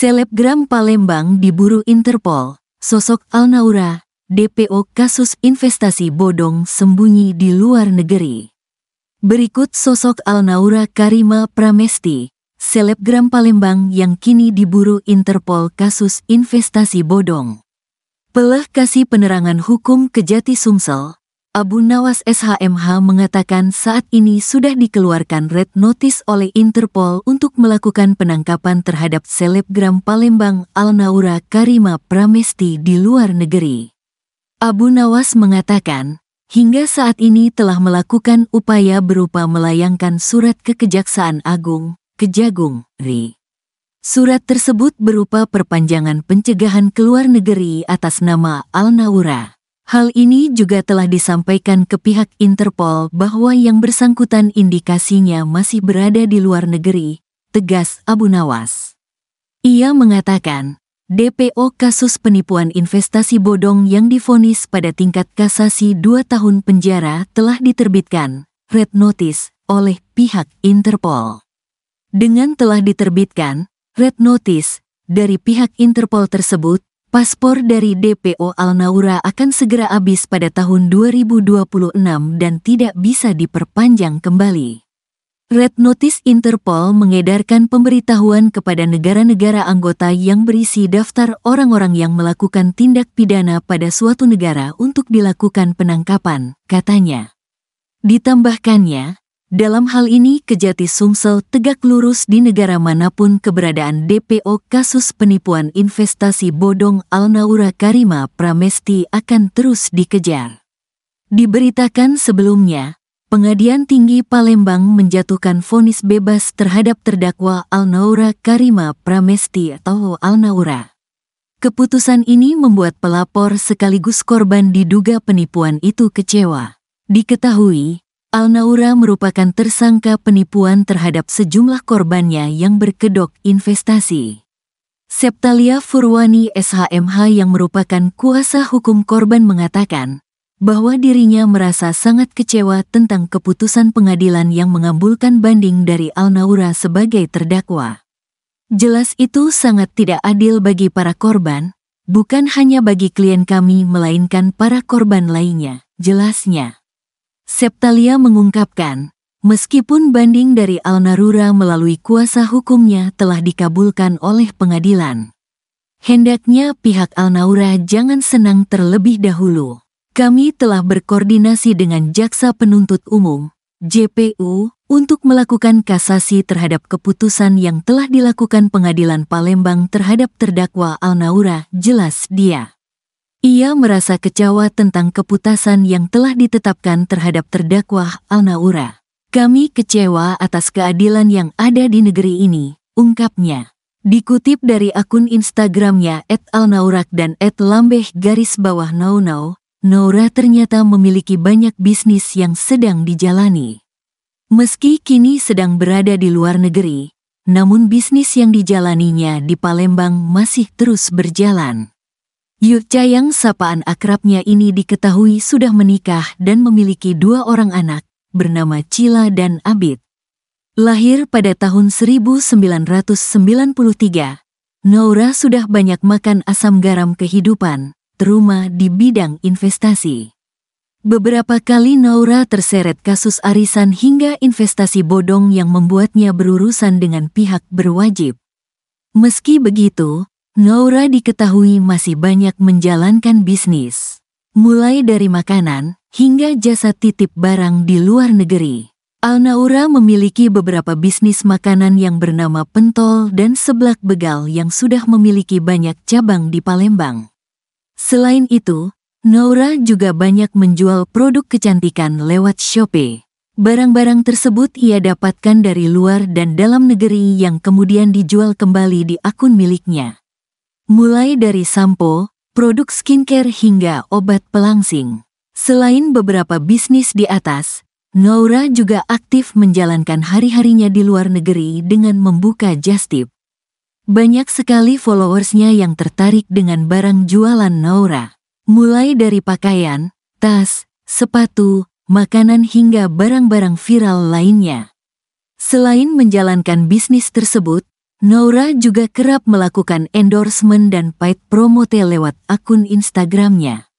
Selebgram Palembang diburu Interpol, sosok Alnaura, DPO kasus investasi bodong sembunyi di luar negeri. Berikut sosok Alnaura Karima Pramesti, selebgram Palembang yang kini diburu Interpol kasus investasi bodong. Pelah kasih penerangan hukum Kejati Sumsel, Abu Nawas SHMH mengatakan saat ini sudah dikeluarkan red notice oleh Interpol untuk melakukan penangkapan terhadap selebgram Palembang Alnaura Karima Pramesti di luar negeri. Abu Nawas mengatakan, hingga saat ini telah melakukan upaya berupa melayangkan surat ke Kejaksaan Agung, Kejagung, RI. Surat tersebut berupa perpanjangan pencegahan keluar negeri atas nama Alnaura. Hal ini juga telah disampaikan ke pihak Interpol bahwa yang bersangkutan indikasinya masih berada di luar negeri, tegas Abu Nawas. Ia mengatakan, DPO kasus penipuan investasi bodong yang divonis pada tingkat kasasi 2 tahun penjara telah diterbitkan, red notice, oleh pihak Interpol. Dengan telah diterbitkan, red notice, dari pihak Interpol tersebut, paspor dari DPO Alnaura akan segera habis pada tahun 2026 dan tidak bisa diperpanjang kembali. Red Notice Interpol mengedarkan pemberitahuan kepada negara-negara anggota yang berisi daftar orang-orang yang melakukan tindak pidana pada suatu negara untuk dilakukan penangkapan, katanya. Ditambahkannya, dalam hal ini Kejati Sumsel tegak lurus di negara manapun keberadaan DPO kasus penipuan investasi bodong Alnaura Karima Pramesti akan terus dikejar. Diberitakan sebelumnya, Pengadilan Tinggi Palembang menjatuhkan vonis bebas terhadap terdakwa Alnaura Karima Pramesti atau Alnaura. Keputusan ini membuat pelapor sekaligus korban diduga penipuan itu kecewa. Diketahui, Alnaura merupakan tersangka penipuan terhadap sejumlah korbannya yang berkedok investasi. Septalia Furwani SHMH yang merupakan kuasa hukum korban mengatakan bahwa dirinya merasa sangat kecewa tentang keputusan pengadilan yang mengabulkan banding dari Alnaura sebagai terdakwa. Jelas itu sangat tidak adil bagi para korban, bukan hanya bagi klien kami melainkan para korban lainnya, jelasnya. Septalia mengungkapkan, meskipun banding dari Alnaura melalui kuasa hukumnya telah dikabulkan oleh pengadilan, hendaknya pihak Alnaura jangan senang terlebih dahulu. Kami telah berkoordinasi dengan Jaksa Penuntut Umum, JPU, untuk melakukan kasasi terhadap keputusan yang telah dilakukan Pengadilan Palembang terhadap terdakwa Alnaura, jelas dia. Ia merasa kecewa tentang keputusan yang telah ditetapkan terhadap terdakwa Alnaura. Kami kecewa atas keadilan yang ada di negeri ini, ungkapnya. Dikutip dari akun Instagramnya @alnaurak dan @lambeh_naunau, Naura ternyata memiliki banyak bisnis yang sedang dijalani. Meski kini sedang berada di luar negeri, namun bisnis yang dijalaninya di Palembang masih terus berjalan. Yu Cayang sapaan akrabnya ini diketahui sudah menikah dan memiliki 2 orang anak, bernama Cila dan Abid. Lahir pada tahun 1993, Naura sudah banyak makan asam garam kehidupan, terutama di bidang investasi. Beberapa kali Naura terseret kasus arisan hingga investasi bodong yang membuatnya berurusan dengan pihak berwajib. Meski begitu, Naura diketahui masih banyak menjalankan bisnis, mulai dari makanan hingga jasa titip barang di luar negeri. Alnaura memiliki beberapa bisnis makanan yang bernama Pentol dan Seblak Begal yang sudah memiliki banyak cabang di Palembang. Selain itu, Naura juga banyak menjual produk kecantikan lewat Shopee. Barang-barang tersebut ia dapatkan dari luar dan dalam negeri yang kemudian dijual kembali di akun miliknya. Mulai dari sampo, produk skincare hingga obat pelangsing. Selain beberapa bisnis di atas, Naura juga aktif menjalankan hari-harinya di luar negeri dengan membuka jastip. Banyak sekali followersnya yang tertarik dengan barang jualan Naura. Mulai dari pakaian, tas, sepatu, makanan hingga barang-barang viral lainnya. Selain menjalankan bisnis tersebut, Naura juga kerap melakukan endorsement dan paid promote lewat akun Instagramnya.